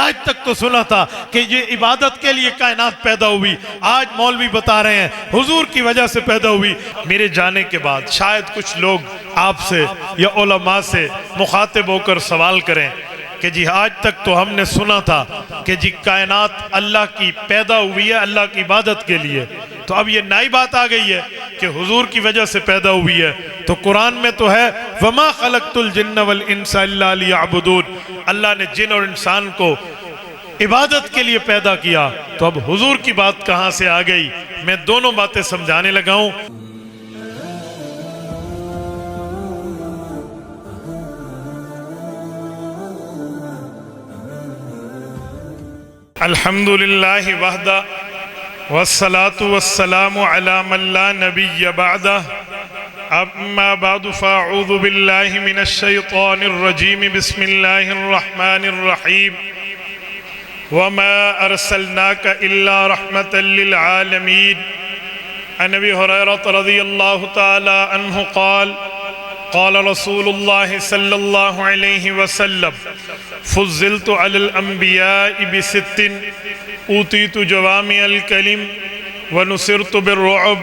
آج تک تو سنا تھا کہ یہ عبادت کے لیے کائنات پیدا ہوئی، آج مولوی بتا رہے ہیں حضور کی وجہ سے پیدا ہوئی۔ میرے جانے کے بعد شاید کچھ لوگ آپ سے یا علماء سے مخاطب ہو کر سوال کریں کہ جی آج تک تو ہم نے سنا تھا کہ جی کائنات اللہ کی پیدا ہوئی ہے اللہ کی عبادت کے لیے، تو اب یہ نئی بات آ گئی ہے کہ حضور کی وجہ سے پیدا ہوئی ہے۔ تو قرآن میں تو ہے وَمَا خَلَقْتُ الْجِنَّ وَالْإِنسَ إِلَّا لِيَعْبُدُونَ، اللہ نے جن اور انسان کو عبادت کے لیے پیدا کیا۔ تو اب حضور کی بات کہاں سے آ گئی؟ میں دونوں باتیں سمجھانے لگا ہوں۔ الحمدللہ وحدہ والصلاة والسلام علی من لا نبی بعدہ، اما بعد فاعوذ باللہ من الشیطان الرجیم، بسم اللہ الرحمن الرحیم، وما ارسلناک الا رحمتا للعالمین۔ عن ابی ہریرہ رضی اللہ تعالی عنہ قال قال رسول اللہ صلی اللہ علیہ وسلم فضلت علی الانبیاء بست اوتیت جوامع الکلم ونصرت بالرعب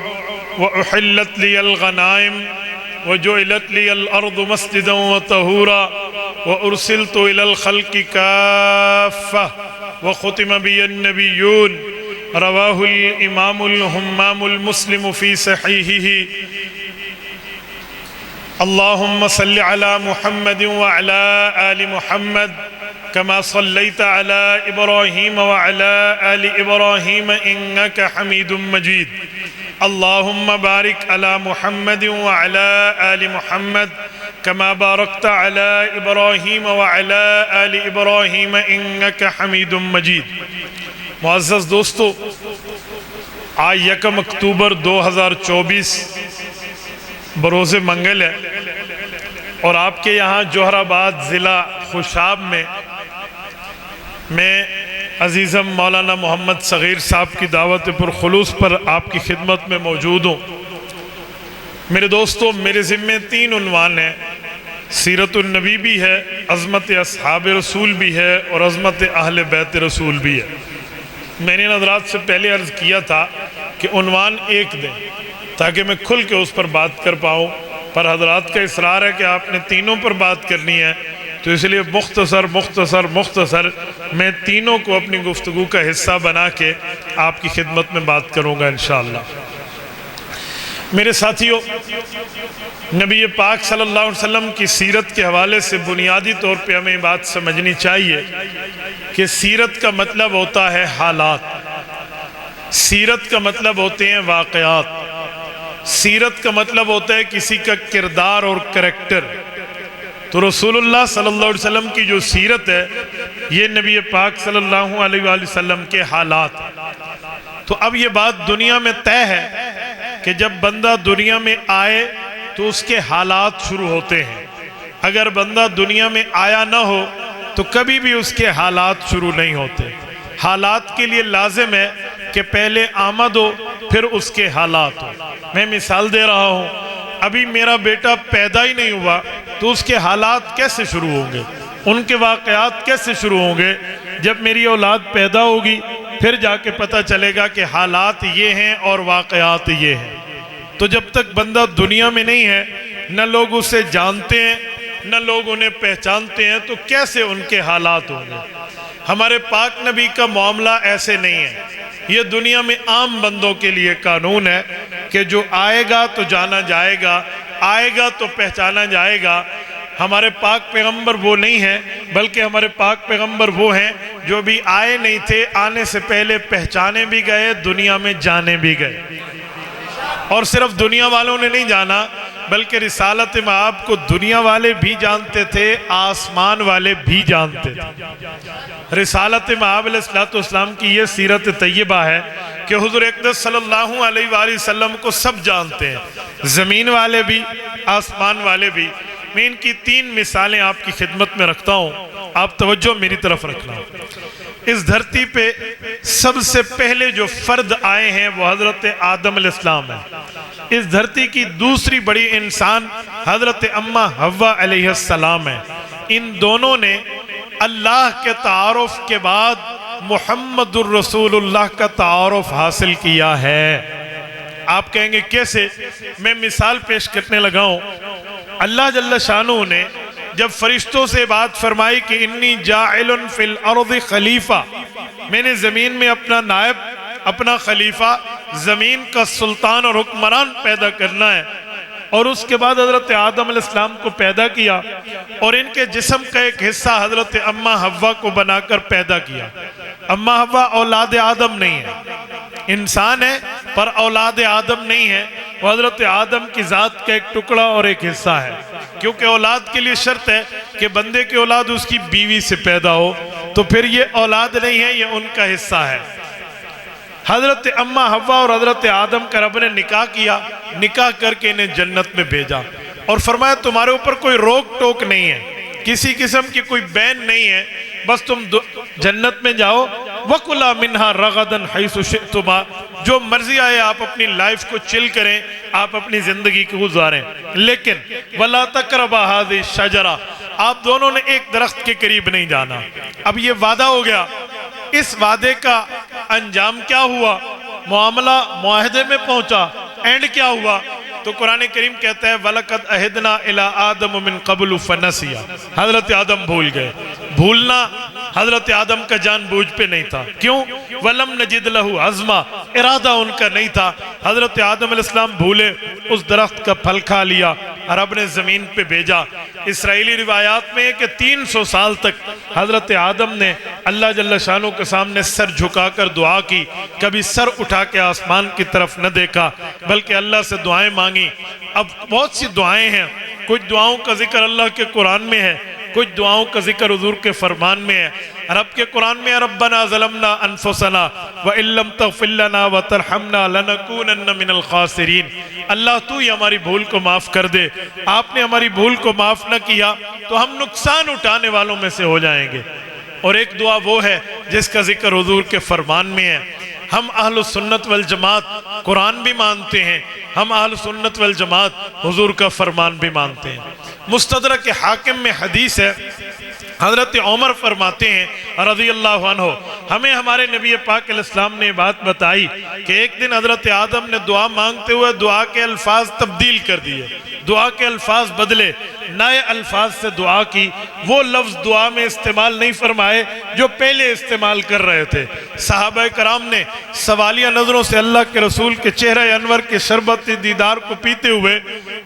واحلت لی الغنائم وجعلت لی الارض مسجدا وطہورا وارسلت الى الخلق کافہ وختم بی النبیون۔ رواہ الامام الہمام المسلم فی صحیحہ۔ اللہم صل علی محمد وعلی آل محمد کما صلیت علی ابراہیم وعلی آل ابراہیم انکا حمید مجید۔ اللہم بارک علی محمد وعلی آل محمد کما بارکت علی ابراہیم وعلی آل ابراہیم انکا حمید مجید۔ معزز دوستو، آج 1 اکتوبر 2024 بروز منگل ہے، اور آپ کے یہاں جوہر آباد ضلع خوشاب میں عزیزم مولانا محمد صغیر صاحب کی دعوت پر خلوص پر آپ کی خدمت میں موجود ہوں۔ میرے دوستو، میرے ذمہ 3 عنوان ہیں، سیرت النبی بھی ہے، عظمت اصحاب رسول بھی ہے، اور عظمت اہل بیت رسول بھی ہے۔ میں نے حضرات سے پہلے عرض کیا تھا کہ عنوان ایک دیں تاکہ میں کھل کے اس پر بات کر پاؤں، پر حضرات کا اصرار ہے کہ آپ نے تینوں پر بات کرنی ہے، تو اس لیے مختصر میں تینوں کو اپنی گفتگو کا حصہ بنا کے آپ کی خدمت میں بات کروں گا انشاءاللہ۔ میرے ساتھیوں، نبی پاک صلی اللہ علیہ وسلم کی سیرت کے حوالے سے بنیادی طور پہ ہمیں بات سمجھنی چاہیے کہ سیرت کا مطلب ہوتا ہے حالات، سیرت کا مطلب ہوتے ہیں واقعات، سیرت کا مطلب ہوتا ہے کسی کا کردار اور کریکٹر۔ تو رسول اللہ صلی اللہ علیہ وسلم کی جو سیرت ہے یہ نبی پاک صلی اللہ علیہ وآلہ وسلم کے حالات۔ تو اب یہ بات دنیا میں طے ہے کہ جب بندہ دنیا میں آئے تو اس کے حالات شروع ہوتے ہیں، اگر بندہ دنیا میں آیا نہ ہو تو کبھی بھی اس کے حالات شروع نہیں ہوتے۔ حالات کے لیے لازم ہے کہ پہلے آمد ہو پھر اس کے حالات ہو۔ میں مثال دے رہا ہوں، ابھی میرا بیٹا پیدا ہی نہیں ہوا تو اس کے حالات کیسے شروع ہوں گے، ان کے واقعات کیسے شروع ہوں گے؟ جب میری اولاد پیدا ہوگی پھر جا کے پتہ چلے گا کہ حالات یہ ہیں اور واقعات یہ ہیں۔ تو جب تک بندہ دنیا میں نہیں ہے، نہ لوگ اسے جانتے ہیں نہ لوگ انہیں پہچانتے ہیں، تو کیسے ان کے حالات ہوں گے؟ ہمارے پاک نبی کا معاملہ ایسے نہیں ہے۔ یہ دنیا میں عام بندوں کے لیے قانون ہے کہ جو آئے گا تو جانا جائے گا، آئے گا تو پہچانا جائے گا۔ ہمارے پاک پیغمبر وہ نہیں ہیں، بلکہ ہمارے پاک پیغمبر وہ ہیں جو بھی آئے نہیں تھے، آنے سے پہلے پہچانے بھی گئے، دنیا میں جانے بھی گئے۔ اور صرف دنیا والوں نے نہیں جانا بلکہ رسالت مآب کو دنیا والے بھی جانتے تھے، آسمان والے بھی جانتے تھے۔ رسالت مآب علیہ السلام کی یہ سیرت طیبہ ہے کہ حضور اقدس صلی اللہ علیہ وآلہ وسلم کو سب جانتے ہیں، زمین والے بھی آسمان والے بھی۔ میں ان کی 3 مثالیں آپ کی خدمت میں رکھتا ہوں، آپ توجہ میری طرف رکھنا۔ اس دھرتی پہ سب سے پہلے جو فرد آئے ہیں وہ حضرت آدم علیہ السلام ہے۔ اس دھرتی کی دوسری بڑی انسان حضرت اماں حوا علیہ السلام ہے۔ ان دونوں نے اللہ کے تعارف کے بعد محمد الرسول اللہ کا تعارف حاصل کیا ہے۔ آپ کہیں گے کیسے؟ میں مثال پیش کرنے لگا ہوں۔ اللہ جل شانہ نے جب فرشتوں سے بات فرمائی کہ انی جاعل فی الارض خلیفہ، میں نے زمین میں اپنا نائب، اپنا خلیفہ، زمین کا سلطان اور حکمران پیدا کرنا ہے، اور اس کے بعد حضرت آدم علیہ السلام کو پیدا کیا اور ان کے جسم کا ایک حصہ حضرت اماں حوا کو بنا کر پیدا کیا۔ اماں حوا اولاد آدم نہیں ہے، انسان ہے پر اولاد آدم نہیں ہے، وہ حضرت آدم کی ذات کا ایک ٹکڑا اور ایک حصہ ہے، کیونکہ اولاد کے لیے شرط ہے کہ بندے کی اولاد اس کی بیوی سے پیدا ہو، تو پھر یہ اولاد نہیں ہے، یہ ان کا حصہ ہے۔ حضرت اماں حوا اور حضرت آدم کا رب نے نکاح کیا، نکاح کر کے انہیں جنت میں بھیجا اور فرمایا تمہارے اوپر کوئی روک ٹوک نہیں ہے، کسی قسم کی کوئی بین نہیں ہے، بس تم جنت میں جاؤ، وَكُلَا مِنْهَا رَغَدًا حَيْثُ شِئْتُمَا، جو مرضی آئے آپ اپنی لائف کو چل کریں، آپ اپنی زندگی کو گزاریں، لیکن وَلَا تَقْرَبَا هَذِهِ الشَّجَرَةَ، آپ دونوں نے ایک درخت کے قریب نہیں جانا۔ اب یہ وعدہ ہو گیا، اس وعدے کا انجام کیا ہوا؟ معاملہ معاہدے میں پہنچا، اینڈ کیا ہوا؟ تو قرآن کریم کہتا ہے وَلَقَدْ أَهِدْنَا إِلَىٰ آدَمُ مِنْ قَبْلُ فَنَسِيَ، حضرت آدم بھول گئے۔ بھولنا حضرت آدم کا جان بوجھ پہ نہیں تھا، کیوں؟ وَلَمْ نَجِدْ لَهُ عَزْمًا، ارادہ ان کا نہیں تھا۔ حضرت آدم علیہ السلام بھولے، اس درخت کا پھل کھا لیا، رب نے زمین پہ بھیجا۔ اسرائیلی روایات میں ہے کہ 300 سال تک حضرت آدم نے اللہ جل شانہ کے سامنے سر جھکا کر دعا کی، کبھی سر اٹھا کے آسمان کی طرف نہ دیکھا، بلکہ اللہ سے دعائیں مانگی۔ اب بہت سی دعائیں ہیں، کچھ دعاؤں کا ذکر اللہ کے قرآن میں ہے، کچھ دعاؤں کا ذکر حضور کے فرمان میں ہے۔ رب کے قرآن میں ربنا ظلمنا انفسنا وَإِن لَّمْ تَغْفِرْ لَنَا وَتَرْحَمْنَا لَنَكُونَنَّ مِنَ الْخَاسِرِينَ، اللہ تو ہی ہماری بھول کو معاف کر دے، آپ نے ہماری بھول کو معاف نہ کیا تو ہم نقصان اٹھانے والوں میں سے ہو جائیں گے۔ اور ایک دعا وہ ہے جس کا ذکر حضور کے فرمان میں ہے۔ ہم اہل سنت والجماعت قرآن بھی مانتے ہیں، ہم اہل سنت والجماعت حضور کا فرمان بھی مانتے ہیں۔ مستدرک حاکم میں حدیث ہے، حضرت عمر فرماتے ہیں رضی اللہ عنہ، ہمیں ہمارے نبی پاک علیہ السلام نے بات بتائی کہ ایک دن حضرت آدم نے دعا مانگتے ہوئے دعا کے الفاظ تبدیل کر دیے، دعا کے الفاظ بدلے، نئے الفاظ سے دعا کی، وہ لفظ دعا میں استعمال نہیں فرمائے جو پہلے استعمال کر رہے تھے۔ صحابہ کرام نے سوالیہ نظروں سے اللہ کے رسول کے چہرہ انور کے شربت دیدار کو پیتے ہوئے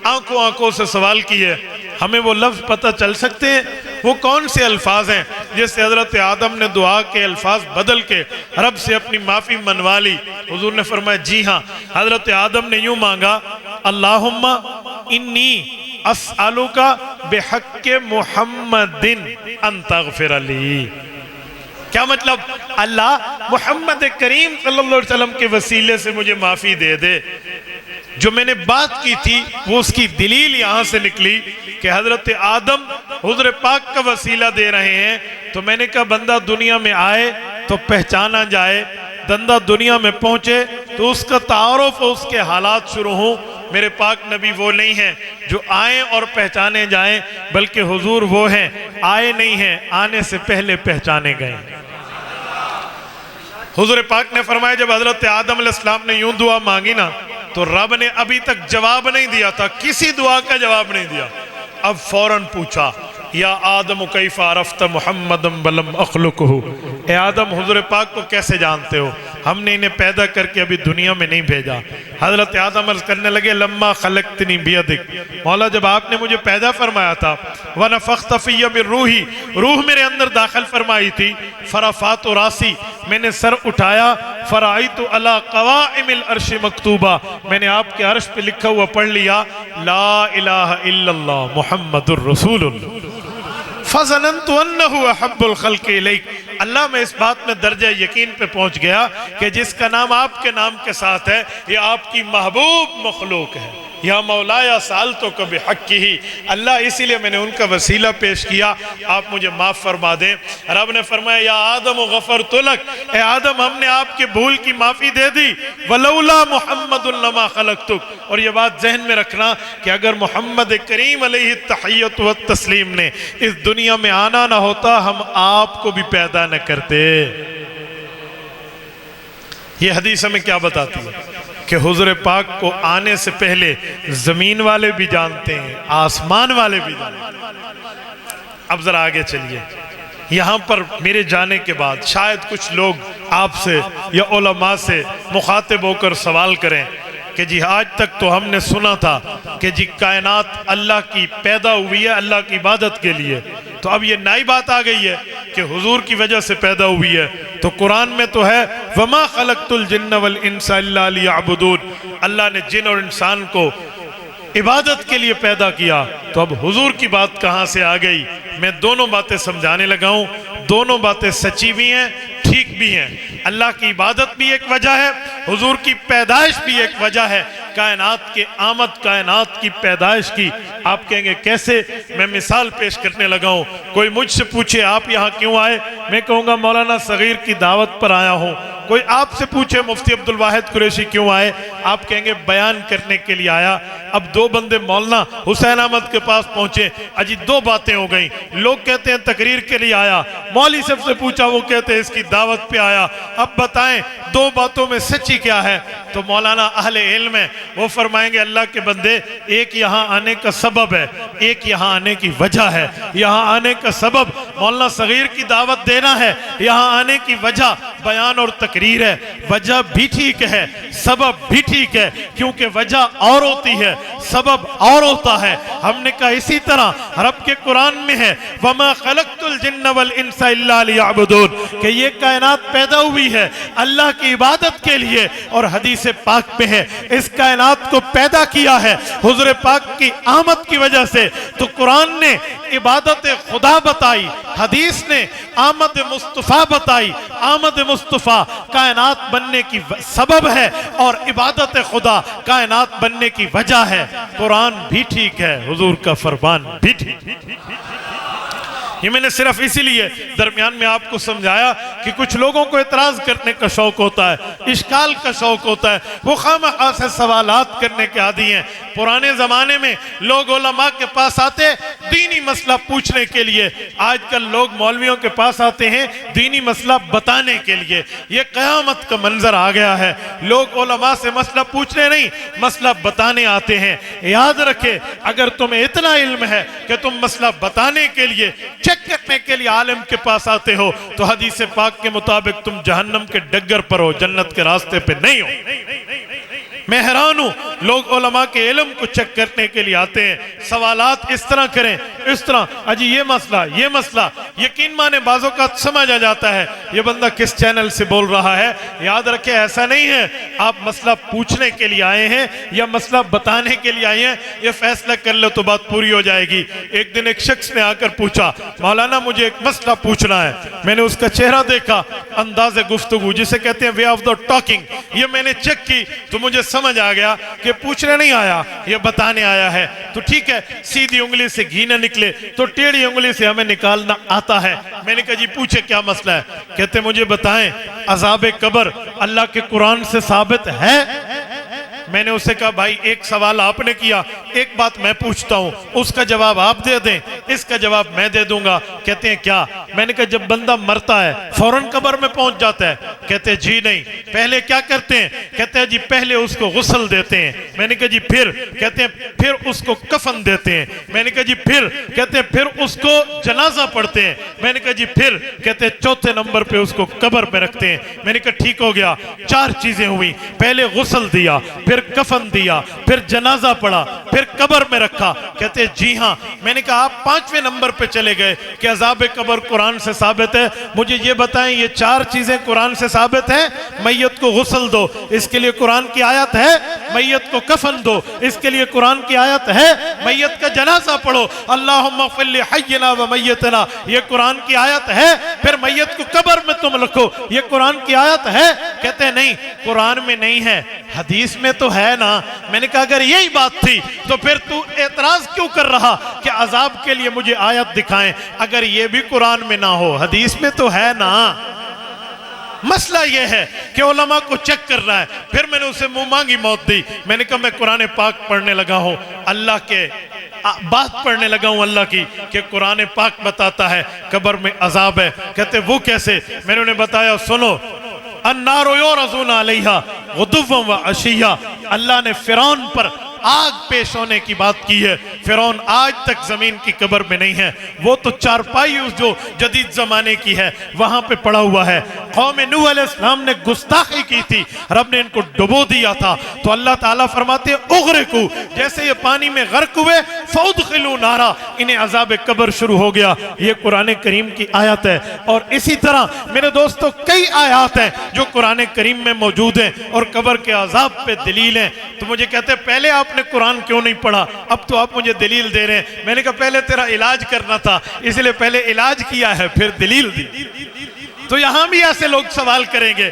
آنکھوں سے سوال کیے، ہمیں وہ لفظ پتہ چل سکتے ہیں؟ وہ کون سے الفاظ ہیں جس سے حضرت آدم نے دعا کے الفاظ بدل کے رب سے اپنی معافی منوا لی؟ حضور نے فرمایا جی ہاں، حضرت آدم نے یوں مانگا اللہم انی اسألک بحق محمد ان تغفر لی۔ کیا مطلب؟ اللہ محمد کریم صلی اللہ علیہ وسلم کے وسیلے سے مجھے معافی دے دے۔ جو میں نے بات کی تھی وہ اس کی دلیل یہاں سے نکلی کہ حضرت آدم حضور پاک کا وسیلہ دے رہے ہیں، تو میں نے کہا بندہ دنیا میں آئے تو پہچانا جائے، بندہ دنیا میں پہنچے تو اس کا تعارف اور اس کے حالات شروع ہوں۔ میرے پاک نبی وہ نہیں ہیں جو آئیں اور پہچانے جائیں، بلکہ حضور وہ ہیں آئے نہیں ہیں، آنے سے پہلے پہچانے گئے۔ حضور پاک نے فرمایا جب حضرت آدم علیہ السلام نے یوں دعا مانگی نا تو رب نے ابھی تک جواب نہیں دیا تھا، کسی دعا کا جواب نہیں دیا، اب فوراً پوچھا یا آدم کیف عرفت محمدًا ولم اخلقہ، اے آدم حضور پاک کو کیسے جانتے ہو؟ ہم نے انہیں پیدا کر کے ابھی دنیا میں نہیں بھیجا۔ حضرت آدم عرض کرنے لگے لما خلقتنی بیدک، مولا جب آپ نے مجھے پیدا فرمایا تھا، ونفخت فی من روحی، روح میرے اندر داخل فرمائی تھی، فرفعت راسی، میں نے سر اٹھایا، فرأیت علی قوائم العرش مکتوبہ، میں نے آپ کے عرش پہ لکھا ہوا پڑھ لیا لا الہ الا اللہ محمد الرسول اللہ، فَظَنَنْتُ أَنَّهُ أَحَبُّ الْخَلْقِ إِلَيْكَ، اللہ میں اس بات میں درجہ یقین پہ پہنچ گیا کہ جس کا نام آپ کے نام کے ساتھ ہے یہ آپ کی محبوب مخلوق ہے۔ یا مولایا سألتک بحقہ، اللہ اسی لیے میں نے ان کا وسیلہ پیش کیا، آپ مجھے معاف فرما دیں۔ رب نے فرمایا یا آدم غفرت لک، اے آدم ہم نے آپ کے بھول کی معافی دے دی، ولولا محمد لما خلقتک، اور یہ بات ذہن میں رکھنا کہ اگر محمد کریم علیہ التحیۃ والتسلیم نے اس دنیا میں آنا نہ ہوتا ہم آپ کو بھی پیدا نہ کرتے۔ یہ حدیث ہمیں کیا بتاتی ہے کہ حضور پاک کو آنے سے پہلے زمین والے بھی جانتے ہیں، آسمان والے بھی جانتے ہیں۔ اب ذرا آگے چلیے، یہاں پر میرے جانے کے بعد شاید کچھ لوگ آپ سے یا علماء سے مخاطب ہو کر سوال کریں کہ جی آج تک تو ہم نے سنا تھا کہ جی کائنات اللہ کی پیدا ہوئی ہے اللہ کی عبادت کے لیے، تو اب یہ نئی بات آ گئی ہے کہ حضور کی وجہ سے پیدا ہوئی ہے۔ تو قرآن میں تو ہے وَمَا خَلَقْتُ الْجِنَّ وَالْإِنسَ إِلَّا لِيَعْبُدُونَ، اللہ نے جن اور انسان کو عبادت کے لیے پیدا کیا، تو اب حضور کی بات کہاں سے آ گئی؟ میں دونوں باتیں سمجھانے لگا ہوں، دونوں باتیں سچی بھی ہیں ٹھیک بھی ہیں۔ اللہ کی عبادت بھی ایک وجہ ہے، حضور کی پیدائش بھی ایک وجہ ہے، کائنات کے آمد کائنات کی پیدائش کی۔ آپ کہیں گے کیسے؟ میں مثال پیش کرنے لگا ہوں۔ کوئی مجھ سے پوچھے آپ یہاں کیوں آئے، میں کہوں گا مولانا صغیر کی دعوت پر آیا ہوں۔ کوئی آپ سے پوچھے مفتی عبدالواحد قریشی کیوں آئے، آپ کہیں گے بیان کرنے کے لیے آیا۔ اب دو بندے مولانا حسین احمد کے پاس پہنچے، اجی دو باتیں ہو گئیں، لوگ کہتے ہیں تقریر کے لیے آیا، مولوی صاحب سے پوچھا وہ کہتے ہیں اس کی دعوت پہ آیا۔ اب بتائیں دو باتوں میں سچی کیا ہے؟ تو مولانا اہل علم ہے، وہ فرمائیں گے اللہ کے بندے ایک یہاں آنے کا سبب ہے، ایک یہاں آنے کی وجہ ہے۔ یہاں آنے کا سبب مولانا صغیر کی دعوت دینا ہے، یہاں آنے کی وجہ بیان اور تقریر ہے۔ وجہ بھی ٹھیک ہے، سبب بھی ٹھیک ہے، کیونکہ وجہ اور ہوتی ہے سبب اور ہوتا ہے۔ ہم نے کہا اسی طرح رب کے قرآن میں ہے وَمَا خَلَقْتُ الْجِنَّ وَالْإِنسَ إِلَّا لِيَعْبُدُونَ، کہ یہ کائنات پیدا ہوئی ہے اللہ کی عبادت کے لیے، اور حدیث پاک میں ہے اس کائنات کو پیدا کیا ہے حضور پاک کی آمد کی وجہ سے۔ تو قرآن نے عبادت خدا بتائی، حدیث نے آمد مصطفیٰ بتائی۔ آمد مصطفیٰ کائنات بننے کی سبب ہے اور عبادت خدا کائنات بننے کی وجہ ہے۔ قرآن بھی ٹھیک ہے، حضور کا فرمان بھی ٹھیک ہے۔ یہ میں نے صرف اسی لیے درمیان میں آپ کو سمجھایا کہ کچھ لوگوں کو اعتراض کرنے کا شوق ہوتا ہے، اشکال کا شوق ہوتا ہے، وہ خواہ سے سوالات کرنے کے عادی ہیں۔ پرانے زمانے میں لوگ علماء کے پاس آتے دینی مسئلہ پوچھنے کے لیے، آج کل لوگ مولویوں کے پاس آتے ہیں دینی مسئلہ بتانے کے لیے۔ یہ قیامت کا منظر آ گیا ہے، لوگ علماء سے مسئلہ پوچھنے نہیں مسئلہ بتانے آتے ہیں۔ یاد رکھے اگر تمہیں اتنا علم ہے کہ تم مسئلہ بتانے کے لیے چیک کرنے کے لیے عالم کے پاس آتے ہو تو حدیث پاک کے مطابق تم جہنم کے ڈگر پر ہو، جنت کے راستے پہ نہیں ہو۔ میں حیران ہوں لوگ علماء کے علم کو چیک کرنے کے لیے آتے ہیں، سوالات اس طرح کریں اس طرح، اجی یہ مسئلہ یقین مانے بعضوں کا سمجھ آ جاتا ہے یہ بندہ کس چینل سے بول رہا ہے۔ یاد رکھیں ایسا نہیں ہے آپ مسئلہ پوچھنے کے لیے آئے ہیں یا مسئلہ بتانے کے لیے آئے ہیں، یہ فیصلہ کر لو تو بات پوری ہو جائے گی۔ ایک دن ایک شخص نے آ کر پوچھا مولانا مجھے ایک مسئلہ پوچھنا ہے، میں نے اس کا چہرہ دیکھا، انداز گفتگو جسے کہتے ہیں وے آف دا ٹاکنگ، یہ میں نے چیک کی تو مجھے سمجھ آ گیا کہ پوچھنے نہیں آیا یہ بتانے آیا ہے۔ تو ٹھیک ہے سیدھی انگلی سے گھی نہ نکلے تو ٹیڑھی انگلی سے ہمیں نکالنا آتا ہے۔ میں نے کہا جی پوچھے کیا مسئلہ ہے؟ کہتے مجھے بتائیں عذاب قبر اللہ کے قرآن سے ثابت ہے؟ میں نے اسے کہا بھائی ایک سوال آپ نے کیا، ایک بات میں پوچھتا ہوں اس کا جواب آپ دے دیں، اس کا جواب میں دے دوں گا۔ کہتے ہیں کیا؟ میں نے کہا جب بندہ مرتا ہے فوراً قبر میں پہنچ جاتا ہے؟ کہتے ہیں جی نہیں، پہلے کیا کرتے ہیں؟ کہتے ہیں جی پہلے اس کو غسل دیتے ہیں۔ میں نے کہا جی پھر؟ کہتے ہیں پھر اس کو کفن دیتے ہیں۔ میں نے کہا جی پھر؟ کہتے ہیں پھر اس کو جنازہ پڑھتے ہیں۔ میں نے کہا جی پھر؟ کہتے ہیں چوتھے نمبر پہ اس کو قبر پہ رکھتے ہیں۔ میں نے کہا ٹھیک ہو گیا، چار چیزیں ہوئی، پہلے غسل دیا، پھر کفن دیا، پھر جنازہ پڑھا، پھر قبر میں رکھا۔ کہتے ہیں جی ہاں۔ میں نے کہا آپ پانچویں نمبر پہ چلے گئے کہ عذاب قبر قرآن سے ثابت ہے، مجھے یہ بتائیں یہ چار چیزیں قرآن سے ثابت ہیں؟ میت کو غسل دو اس کے لیے قرآن کی آیت ہے، میت کو کفن دو اس کے لیے قرآن کی آیت ہے، میت کا جنازہ پڑھو اللہم اغفر لحینا و میتنا یہ قرآن کی آیت ہے، پھر میت کو قبر میں تم رکھو یہ قرآن کی آیت ہے؟ کہتے ہیں نہیں قرآن میں نہیں ہے، حدیث میں تو ہے نا۔ میں نے کہا اگر یہی بات تھی تو پھر تو اعتراض کیوں کر رہا کہ عذاب کے لیے مجھے آیت دکھائیں؟ اگر یہ بھی قرآن میں نہ ہو، حدیث میں تو ہے نا۔ مسئلہ یہ ہے کہ علماء کو چیک کر رہا ہے۔ پھر میں نے اسے منہ مانگی موت دی۔ میں نے کہا میں قرآن پاک پڑھنے لگا ہوں، اللہ کے بات پڑھنے لگا ہوں اللہ کی، کہ قرآن پاک بتاتا ہے قبر میں عذاب ہے۔ کہتے وہ کیسے؟ میں نے انہیں بتایا سنو، النار یعرضون علیہا غدوا وعشیا، اللہ نے فرعون پر آگ پیش ہونے کی بات کی ہے۔ فرعون آج تک زمین کی قبر میں نہیں ہے، وہ تو چارپائی اس جو جدید زمانے کی ہے وہاں پہ پڑا ہوا ہے۔ قوم نوح علیہ السلام نے گستاخی کی تھی، رب نے ان کو ڈبو دیا تھا، تو اللہ تعالیٰ فرماتے ہیں اغرقو، جیسے یہ پانی میں غرق ہوئے فادخلوا نارا، انہیں عذاب قبر شروع ہو گیا۔ یہ قرآن کریم کی آیت ہے۔ اور اسی طرح میرے دوستو کئی آیات ہیں جو قرآن کریم میں موجود ہیں اور قبر کے عذاب پہ دلیل ہیں۔ تو مجھے کہتے ہیں پہلے آپ نے قرآن کیوں نہیں پڑھا، اب تو آپ مجھے دلیل دے رہے ہیں۔ میں نے کہا پہلے تیرا علاج کرنا تھا، اس لیے پہلے علاج کیا ہے پھر دلیل دی۔ تو یہاں بھی ایسے لوگ سوال کریں گے،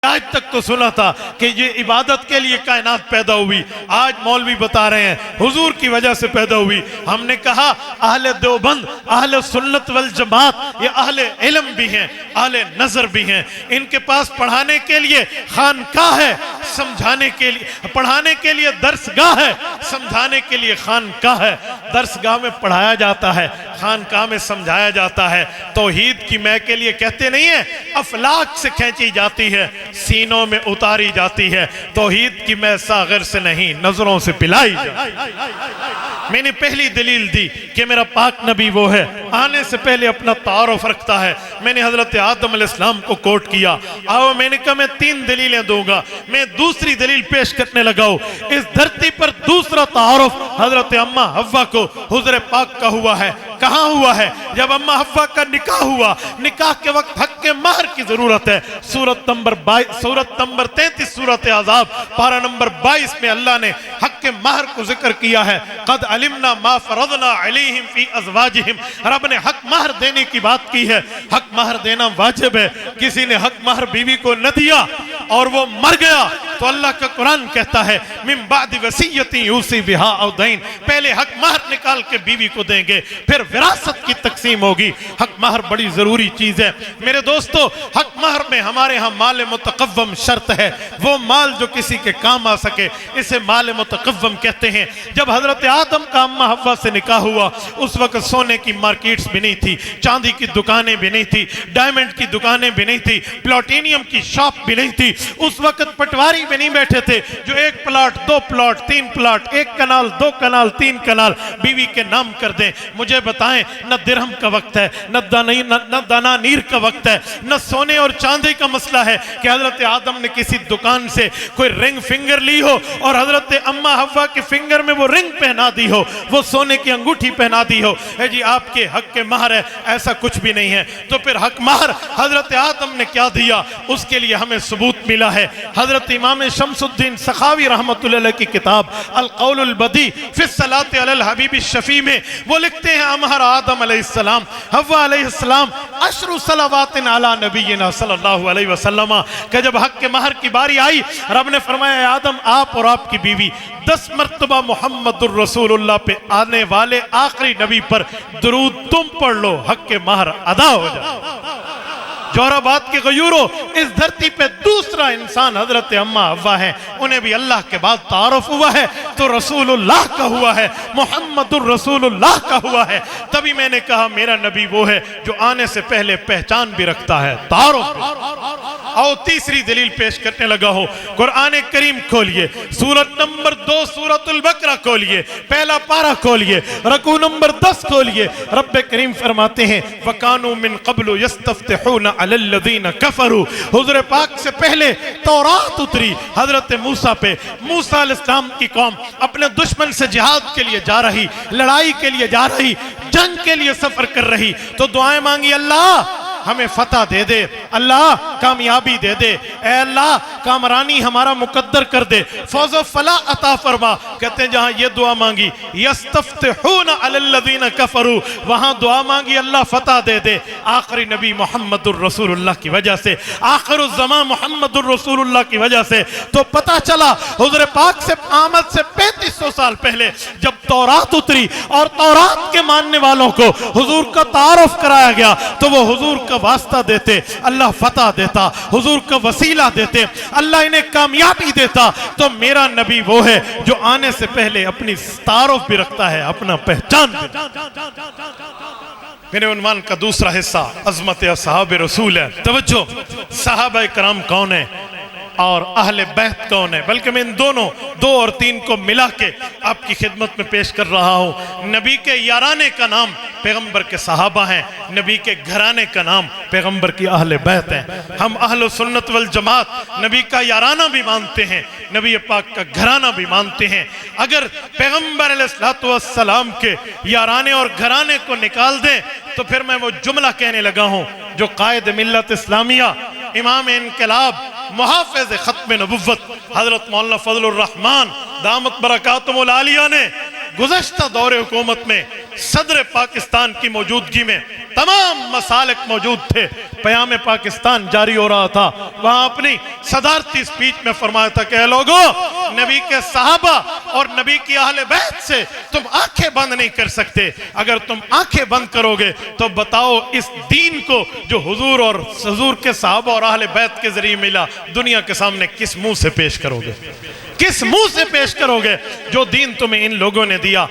آج تک تو سنا تھا کہ یہ عبادت کے لیے کائنات پیدا ہوئی، آج مولوی بتا رہے ہیں حضور کی وجہ سے پیدا ہوئی۔ ہم نے کہا اہل دیوبند، اہل سنت والجماعت، یہ اہل علم بھی ہیں، اہل نظر بھی ہیں، ان کے پاس پڑھانے کے لیے خانقاہ ہے، سمجھانے کے لیے پڑھانے کے لیے درسگاہ ہے، سمجھانے کے لیے خانقاہ ہے۔ درسگاہ میں پڑھایا جاتا ہے، خانقاہ میں سمجھایا جاتا ہے۔ توحید کی میں کے لیے کہتے نہیں ہیں، افلاک سے کھینچی جاتی ہے، سینوں میں اتاری جاتی ہے۔ توحید کی میں ساغر سے نہیں، نظروں سے پلائی جاتی ہے۔ میں نے پہلی دلیل دی کہ میرا پاک نبی وہ ہے، آنے سے پہلے اپنا تعارف رکھتا ہے۔ میں نے حضرت آدم علیہ السلام کو کوٹ کیا۔ آؤ میں نے کہا میں 3 دلیلیں دوں گا، میں دوسری دلیل پیش کرنے لگا ہوں۔ اس دھرتی پر دوسرا تعارف حضرت اماں حوا کو حضور پاک کا ہوا ہے۔ کہاں ہوا ہے؟ جب اماں حوا کا نکاح ہوا، نکاح کے وقت حق مہر کی ضرورت ہے۔ سورت نمبر 33 سورت عذاب پارہ نمبر 22 میں اللہ نے حق مہر کو ذکر کیا ہے۔ قد علمنا ما فرضنا علیہم فی ازواجہم، رب نے حق مہر دینے کی بات کی ہے۔ حق مہر دینا واجب ہے۔ کسی نے حق مہر بیوی کو نہ دیا اور وہ مر گیا تو اللہ کا قرآن کہتا ہے من بعد وصیت یوصی بہا او دین، پہلے حق مہر نکال کے بیوی کو دیں گے، پھر وراثت کی تقسیم ہوگی۔ حق مہر بڑی ضروری چیز ہے میرے دوستو۔ حق مہر میں ہمارے ہاں مال متقوم شرط ہے، وہ مال جو کسی کے کام آ سکے، اسے مال متقوم کہتے ہیں۔ جب حضرت آدم کا اماں حوا سے نکاح ہوا، اس وقت سونے کی مارکیٹس بھی نہیں تھی، چاندی کی دکانیں بھی نہیں تھی، ڈائمنڈ کی دکانیں بھی نہیں تھی، پلاٹینیم کی شاپ بھی نہیں تھی۔ اس وقت پٹواری بھی نہیں بیٹھے تھے جو 1 پلاٹ 2 پلاٹ 3 پلاٹ 1 کنال 2 کنال 3 کنال بیوی کے نام کر دیں۔ مجھے بتائیں، نہ درہم کا وقت ہے، نہ دنانیر کا وقت ہے، نہ سونے اور چاندی کا مسئلہ ہے کہ حضرت آدم نے کسی دکان سے کوئی رنگ فنگر لی ہو اور حضرت اماں حوا کے فنگر میں وہ رنگ پہنا دی ہو، وہ سونے کی انگوٹھی پہنا دی ہو، اے جی آپ کے حق کے مہر ہے، ایسا کچھ بھی نہیں ہے۔ تو پھر حق مہر حضرت آدم نے کیا دیا، اس کے لیے ہمیں ثبوت ملا ہے۔ حضرت امام شمس الدین سخاوی رحمۃ اللہ علیہ کی کتاب القول البدی فی الصلاۃ علی الحبیب الشفیع میں وہ لکھتے ہیں امہر آدم علیہ السلام حوا علیہ السلام 10 صلوات علی نبینا صلی اللہ علیہ وسلم، کہ جب حق کے مہر کی باری آئی رب نے فرمایا اے آدم آپ اور آپ کی بیوی 10 مرتبہ محمد الرسول اللہ پہ آنے والے آخری نبی پر درود تم پڑھ لو، حق کے مہر ادا ہو جائے۔ جوہرآباد کے غیوروں، اس دھرتی پہ دوسرا انسان حضرت اماں حوا ہیں، انہیں بھی اللہ کے بعد تعارف ہوا ہے تو رسول اللہ کا ہوا ہے، محمد الرسول اللہ کا ہوا ہے۔ تبھی میں نے کہا میرا نبی وہ ہے جو آنے سے پہلے پہچان بھی رکھتا ہے، تعارف بھی۔ آؤ تیسری دلیل پیش کرنے لگا ہو، قرآن کریم کھولیے، سورت نمبر 2 سورت البقرہ کھولیے، پہلا پارہ کھولیے، رکوع نمبر 10 کھولیے۔ رب کریم فرماتے ہیں وَكَانُوا مِن قَبْلُ يَسْتَفْتِحُونَ عَلَى الَّذِينَ كَفَرُوا، حضور پاک سے پہلے تورات اتری حضرت موسیٰ پہ۔ موسیٰ علیہ السلام کی قوم اپنے دشمن سے جہاد کے لیے جا رہی، لڑائی کے لیے جا رہی، جنگ کے لیے سفر کر رہی، تو دعائیں مانگی اللہ ہمیں فتح دے دے، اللہ کامیابی دے دے، اے اللہ کامرانی ہمارا مقدر کر دے، فوز و فلاح عطا فرما۔ کہتے ہیں جہاں یہ دعا مانگی یستفتحون علی الذین کفروا، وہاں دعا مانگی اللہ فتح دے دے۔ آخری نبی محمد الرسول اللہ کی وجہ سے، آخر الزمان محمد الرسول اللہ کی وجہ سے تو پتہ چلا حضور پاک سے آمد سے 3500 سال پہلے جب تورات اتری اور تورات کے ماننے والوں کو حضور کا تعارف کرایا گیا تو وہ حضور کا واسطہ دیتے، اللہ فتح دیتا، حضور کا وسیلہ دیتے، اللہ انہیں کامیابی دیتا۔ تو میرا نبی وہ ہے جو آنے سے پہلے اپنی تعارف بھی رکھتا ہے، اپنا پہچان بھی۔ میرے عنوان کا دوسرا حصہ عظمت اصحاب رسول ہے۔ توجہ، صحابہ کرام کون ہیں اور اہل بیت کون ہے؟ بلکہ میں ان دونوں 2 اور 3 کو ملا کے آپ کی خدمت میں پیش کر رہا ہوں۔ نبی کے یارانے کا نام پیغمبر کے صحابہ ہیں، نبی کے گھرانے کا نام پیغمبر کی اہل بیت ہیں۔ ہم اہل سنت والجماعت نبی کا یارانہ بھی مانتے ہیں، نبی پاک کا گھرانہ بھی مانتے ہیں۔ اگر پیغمبر علیہ السلام کے یارانے اور گھرانے کو نکال دیں تو پھر میں وہ جملہ کہنے لگا ہوں جو قائد ملت اسلامیہ، امام انقلاب، محافظ ختم نبوت حضرت مولانا فضل الرحمن دامت برکاتہم العالیہ نے گزشتہ دور حکومت میں صدر پاکستان کی موجودگی میں تمام مسالک موجود تھے، پیام پاکستان جاری ہو رہا تھا، وہاں اپنی صدارتی سپیچ میں فرمایا تھا کہ اے لوگو، نبی کے صحابہ اور نبی کی اہل بیت سے تم آنکھیں بند نہیں کر سکتے۔ اگر تم آنکھیں بند کرو گے تو بتاؤ اس دین کو جو حضور اور حضور کے صحابہ اور اہل بیت کے ذریعے ملا، دنیا کے سامنے کس منہ سے پیش کرو گے؟ کس منہ سے پیش کرو گے؟ جو دین تمہیں ان لوگوں نے دیا،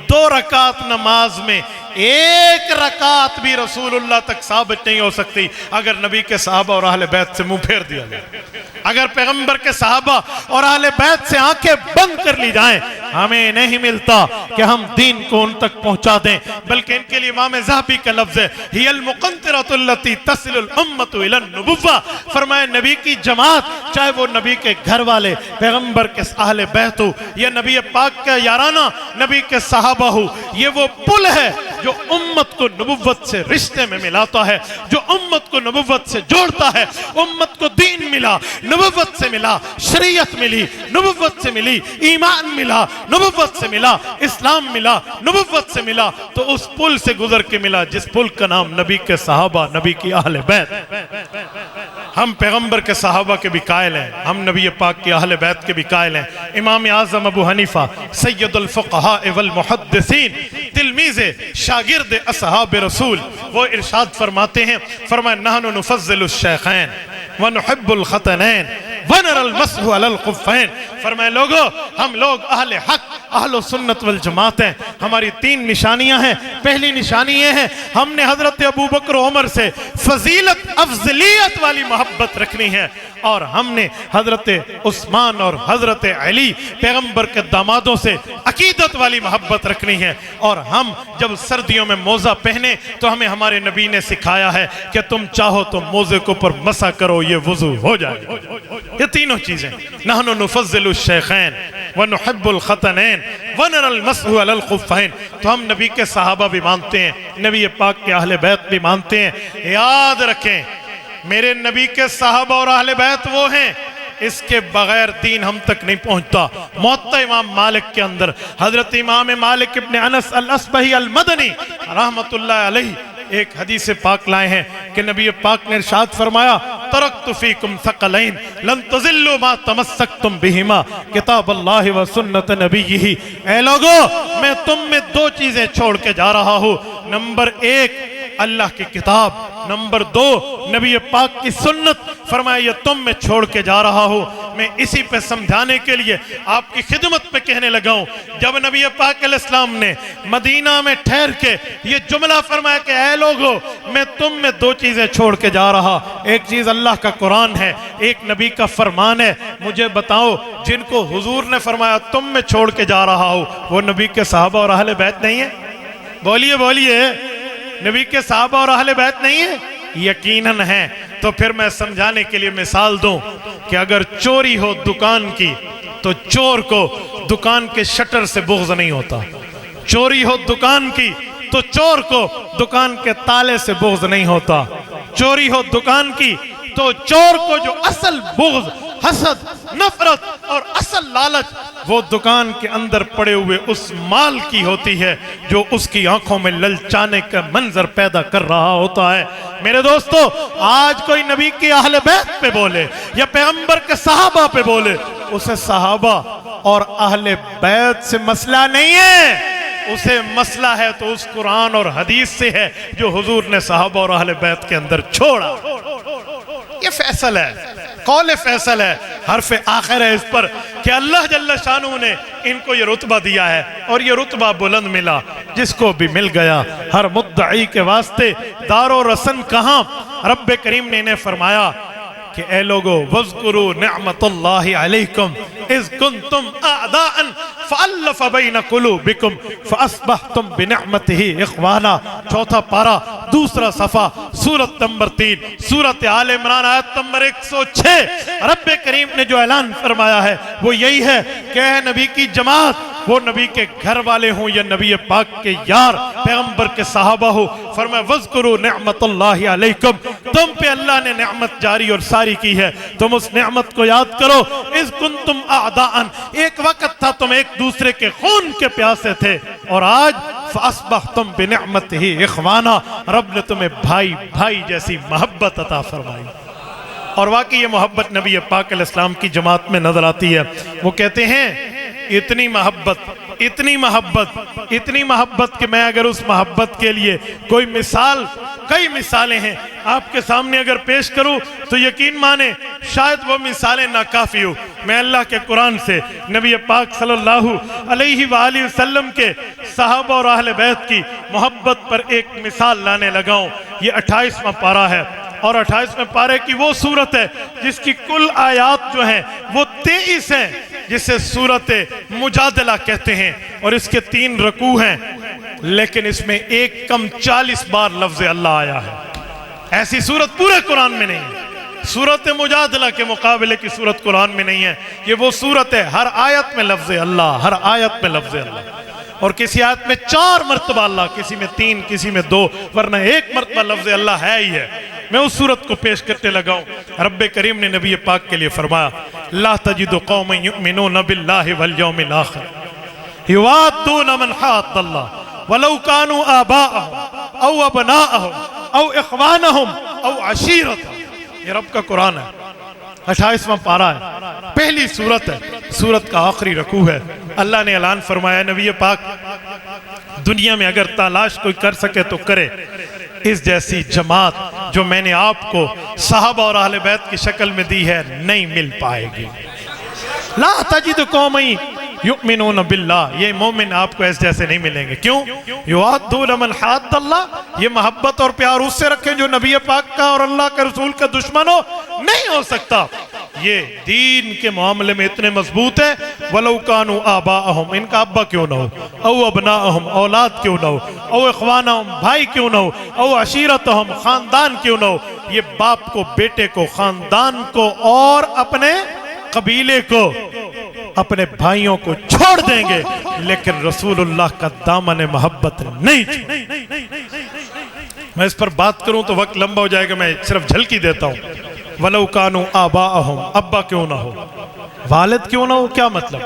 2 رکعت نماز میں 1 رکعت بھی رسول اللہ تک ثابت نہیں ہو سکتی اگر نبی کے صحابہ اور اہل بیت سے منہ پھیر دیا جائے۔ اگر پیغمبر کے صحابہ اور اہل بیت سے آنکھیں بند کر لی جائیں، ہمیں نہیں ملتا کہ ہم دین کو ان تک پہنچا دیں، بلکہ ان کے لیے امام ذہبی کا لفظ ہے ہی المقنطرۃ التی تصل الامۃ الی النبوہ۔ فرمائے نبی کی جماعت، چاہے وہ نبی کے گھر والے پیغمبر کے اہل بیت ہو یا نبی پاک کا یارانہ نبی کے صحابہ ہو، یہ وہ پل ہے جو امت کو نبوت سے رشتے میں ملاتا ہے، جو امت کو نبوت سے جوڑتا ہے۔ امت کو دین ملا، نبوت سے ملا، شریعت ملی، نبوت سے ملی، ایمان ملا، نبوت سے ملا، اسلام ملا، نبوت سے ملا، تو اس پل سے گزر کے ملا جس پل کا نام نبی کے صحابہ، نبی کی اہل بیت۔ ہم پیغمبر کے صحابہ کے بھی قائل ہیں، ہم نبی پاک کی اہل بیت کے بھی قائل ہیں۔ امام اعظم ابو حنیفہ سید الفقہاء والمحدثین، تلمیذ شاگرد اصحاب رسول، وہ ارشاد فرماتے ہیں، فرمائے نحن نفضل الشیخین ونحب الختنین ونر المسح علی الخفین۔ فرمائے لوگو، ہم لوگ اہل حق، اہل سنت والجماعت ہیں، ہماری 3 نشانیاں ہیں۔ پہلی نشانی یہ ہے ہم نے حضرت ابو بکر و عمر سے فضیلت افضلیت والی محبت رکھنی ہے، اور ہم نے حضرت عثمان اور حضرت علی پیغمبر کے دامادوں سے عقیدت والی محبت رکھنی ہے، اور ہم جب سردیوں میں موزہ پہنے تو ہمیں ہمارے نبی نے سکھایا ہے کہ تم چاہو تو موزے کو پر مسح کرو، یہ وضو ہو جائے گا۔ یہ تینوں چیزیں، نحن نفضل الشیخین ونحب الختنین ونر المسح علی الخفین۔ تو ہم نبی کے صحابہ بھی مانتے ہیں، نبی پاک کے اہل بیت بھی مانتے ہیں۔ یاد رکھیں، میرے نبی کے صحابہ اور اہل بیت وہ ہیں، اس کے بغیر دین ہم تک نہیں پہنچتا۔ موطا امام مالک کے اندر حضرت امام مالک ابن انس الاصبہی المدنی رحمت اللہ علیہ ایک حدیث پاک لائے ہیں کہ نبی پاک نے ارشاد فرمایا ترکت فیکم ثقلین لن تضلوا ما تمسکتم بہما کتاب اللہ و سنت نبیہ۔ اے لوگو، میں تم میں 2 چیزیں چھوڑ کے جا رہا ہوں، نمبر 1 اللہ کی کتاب، نمبر 2 نبی پاک کی سنت۔ فرمایا یہ تم میں چھوڑ کے جا رہا ہوں۔ میں اسی پہ سمجھانے کے لیے آپ کی خدمت پہ کہنے لگا ہوں، جب نبی پاک علیہ السلام نے مدینہ میں ٹھہر کے یہ جملہ فرمایا کہ اے لوگو، میں تم میں 2 چیزیں چھوڑ کے جا رہا، ایک چیز اللہ کا قرآن ہے، ایک نبی کا فرمان ہے۔ مجھے بتاؤ، جن کو حضور نے فرمایا تم میں چھوڑ کے جا رہا ہوں، وہ نبی کے صحابہ اور اہل بیت نہیں ہے؟ بولیے بولیے، نبی کے صحابہ اور اہل بیت نہیں ہے؟ یقیناً ہے۔ تو پھر میں سمجھانے کے لیے مثال دوں کہ اگر چوری ہو دکان کی تو چور کو دکان کے شٹر سے بغض نہیں ہوتا، چوری ہو دکان کی تو چور کو دکان کے تالے سے بغض نہیں ہوتا، چوری ہو دکان کی تو چور کو جو اصل بغض، حسد، نفرت اور اصل لالچ وہ دکان کے اندر پڑے ہوئے اس مال کی ہوتی ہے جو اس کی آنکھوں میں للچانے کا منظر پیدا کر رہا ہوتا ہے۔ میرے دوستو، آج کوئی نبی کی اہل بیت پہ بولے یا پیغمبر کے صحابہ پہ بولے، اسے صحابہ اور اہل بیت سے مسئلہ نہیں ہے، اسے مسئلہ ہے تو اس قرآن اور حدیث سے ہے جو حضور نے صحابہ اور اہل بیت کے اندر چھوڑا۔ یہ فیصل ہے، قول فیصل ہے، حرف آخر ہے اس پر کہ اللہ جل شانہ نے ان کو یہ رتبہ دیا ہے، اور یہ رتبہ بلند ملا جس کو بھی مل گیا۔ ہر مدعی کے واسطے دار و رسن کہاں؟ رب کریم نے انہیں فرمایا کہ اے لوگو وَاذْكُرُوا نِعْمَةَ اللَّهِ عَلَيْكُمْ اِذْ كُنْتُمْ أَعْدَاءً فَأَلَّفَ بَيْنَ قُلُوبِكُمْ فَأَصْبَحْتُمْ بِنِعْمَتِهِ إِخْوَانًا۔ چوتھا پارہ، دوسرا صفحہ، سورت نمبر 3، سورت آل عمران آیت نمبر 106۔ رب کریم نے جو اعلان فرمایا ہے وہ یہی ہے کہ اے نبی کی جماعت، وہ نبی کے گھر والے ہوں یا نبی پاک کے یار، پیغمبر کے صحابہ ہو، فرمایا وَاذْكُرُوا نِعْمَةَ اللَّهِ عَلَيْكُمْ، تم پہ اللہ نے نعمت جاری اور ساری کی ہے، تم اس نعمت کو یاد کرو۔ اِذْ كُنْتُمْ أَعْدَاءً، ایک وقت تھا تم ایک دوسرے کے خون کے پیاسے تھے، اور آج فَأَصْبَحْتُمْ بِنِعْمَتِهِ إِخْوَانًا، رب نے تمہیں بھائی بھائی جیسی محبت عطا فرمائی۔ اور واقعی یہ محبت نبی پاک علیہ السلام کی جماعت میں نظر آتی ہے۔ وہ کہتے ہیں اتنی محبت، اتنی محبت، اتنی محبت کہ میں اگر اس محبت کے لیے کوئی مثال، کئی مثالیں ہیں آپ کے سامنے اگر پیش کروں تو یقین مانیں شاید وہ مثالیں ناکافی ہو۔ میں اللہ کے قرآن سے نبی پاک صلی اللہ علیہ وآلہ وسلم کے صحابہ اور اہل بیت کی محبت پر ایک مثال لانے لگاؤں۔ یہ 28واں پارہ ہے، اور 28ویں پارے کی وہ صورت ہے جس کی کل آیات جو ہیں وہ 23 ہیں، جسے سورت مجادلہ کہتے ہیں، اور اس کے 3 رکوع ہیں، لیکن اس میں ایک کم 40 بار لفظ اللہ آیا ہے۔ ایسی صورت پورے قرآن میں نہیں ہے۔ سورت مجادلہ کے مقابلے کی صورت قرآن میں نہیں ہے۔ یہ وہ صورت ہے ہر آیت میں لفظ اللہ، ہر آیت میں لفظ اللہ، اور کسی آیت میں 4 مرتبہ اللہ، کسی میں 3، کسی میں 2، ورنہ 1 مرتبہ لفظ اللہ ہے ہی ہے۔ میں اس صورت کو پیش کرتے لگاؤں۔ رب کریم نے نبی پاک کے لیے فرمایا لا تجد قوما یؤمنون باللہ والیوم الآخر یوادون من حاد اللہ ولو كانوا آباءهم او ابناءهم او اخوانهم او عشیرتهم۔ یہ رب کا قرآن ہے، 28واں پارہ ہے، پہلی صورت ہے، صورت کا آخری رکوع ہے۔ اللہ نے اعلان فرمایا نبی پاک دنیا میں اگر تلاش کوئی کر سکے تو کرے، اس جیسی جماعت جو میں نے آپ کو صحابہ اور اہل بیت کی شکل میں دی ہے نہیں مل پائے گی۔ لا تجد قوما یؤمنون باللہ، یہ مومن آپ کو اس جیسے نہیں ملیں گے۔ کیوں؟ یوادون من حاد اللہ، یہ محبت اور پیار اس سے رکھیں جو نبی پاک کا اور اللہ کے رسول کا دشمن ہو، نہیں ہو سکتا۔ یہ دین کے معاملے میں اتنے مضبوط ہے وَلَوْ كَانُوا آبَاءَهُمْ، ان کا ابا کیوں نہ ہو، او ابناءہم، اولاد کیوں نہ ہو، او اخوانہم، بھائی کیوں نہ ہو، او عشیرتہم، خاندان کیوں نہ ہو۔ یہ باپ کو، بیٹے کو، خاندان کو اور اپنے قبیلے کو، اپنے بھائیوں کو چھوڑ دیں گے، لیکن رسول اللہ کا دامن محبت نہیں چھوڑ۔ میں اس پر بات کروں تو وقت لمبا ہو جائے گا، میں صرف جھلکی دیتا ہوں۔ وَلَوْ كَانُوا آبَاءَهُمْ، ابا کیوں نہ ہو، والد کیوں نہ ہو، کیا مطلب؟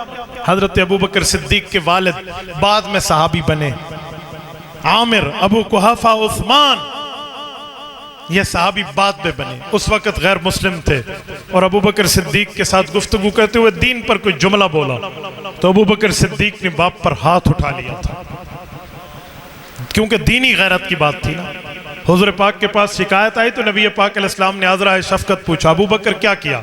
حضرت ابوبکر صدیق کے والد بعد میں صحابی بنے، عامر، ابو قحافہ، عثمان، یہ صحابی بعد میں بنے، اس وقت غیر مسلم تھے، اور ابوبکر صدیق کے ساتھ گفتگو کرتے ہوئے دین پر کوئی جملہ بولا تو ابوبکر صدیق نے باپ پر ہاتھ اٹھا لیا تھا، کیونکہ دینی غیرت کی بات تھی نا۔ حضور پاک کے پاس شکایت آئی تو نبی پاک علیہ السلام نے آذرائے شفقت پوچھا ابو بکر کیا کیا؟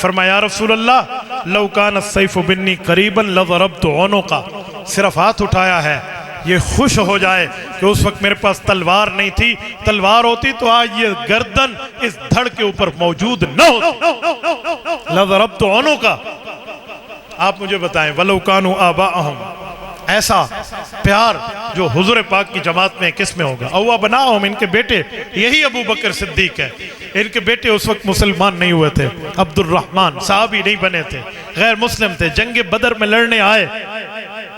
فرمایا یا رسول اللہ لو کان السیف بنی قریبا لضربت عنقا، صرف ہاتھ اٹھایا ہے، یہ خوش ہو جائے کہ اس وقت میرے پاس تلوار نہیں تھی، تلوار ہوتی تو آج یہ گردن اس دھڑ کے اوپر موجود نہ ہوتی، لضربت عنقا۔ آپ مجھے بتائیں وَلَوْ كَانُوا آبَاءَهُمْ، ایسا پیار جو حضور پاک کی جماعت میں کس میں ہوگا؟ او ابناءہم، ان کے بیٹے، یہی ابو بکر صدیق ہے، ان کے بیٹے اس وقت مسلمان نہیں ہوئے تھے، عبد الرحمن صحابی نہیں بنے تھے، غیر مسلم تھے، جنگ بدر میں لڑنے آئے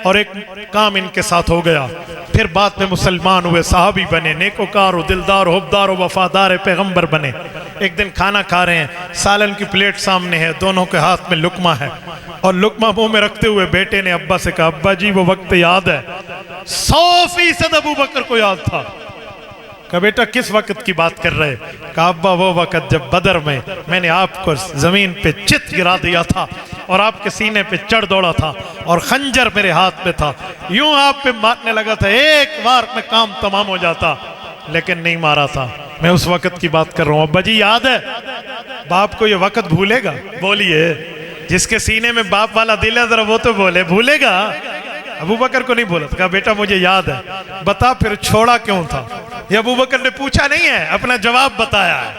اور ایک کام ان کے ساتھ ہو گیا، پھر بعد میں مسلمان ہوئے، صحابی بنے، نیکوکار و دلدار و حبدار و وفادار پیغمبر بنے، ایک دن کھانا کھا رہے ہیں، سالن کی پلیٹ سامنے ہے، دونوں کے ہاتھ میں لقمہ ہے، اور لقمہ منہ میں رکھتے ہوئے بیٹے نے ابا سے کہا ابا جی وہ وقت یاد ہے؟ 100% ابو بکر کو یاد تھا۔ کہا بیٹا کس وقت کی بات کر رہے؟ کہا ابا وہ وقت جب بدر میں نے آپ کو زمین پہ چت گرا دیا تھا اور آپ کے سینے پہ چڑھ دوڑا تھا اور خنجر میرے ہاتھ میں تھا، یوں آپ پہ مارنے لگا تھا، ایک بار میں کام تمام ہو جاتا لیکن نہیں مارا تھا، میں اس وقت کی بات کر رہا ہوں۔ ابا جی یاد ہے؟ باپ کو یہ وقت بھولے گا؟ بولیے، جس کے سینے میں باپ والا دل ہے ذرا وہ تو بولے، بھولے گا؟ ابو بکر کو نہیں بولا، کہا بیٹا مجھے یاد ہے، بتا پھر چھوڑا کیوں تھا؟ یہ ابو بکر نے پوچھا نہیں ہے، اپنا جواب بتایا ہے۔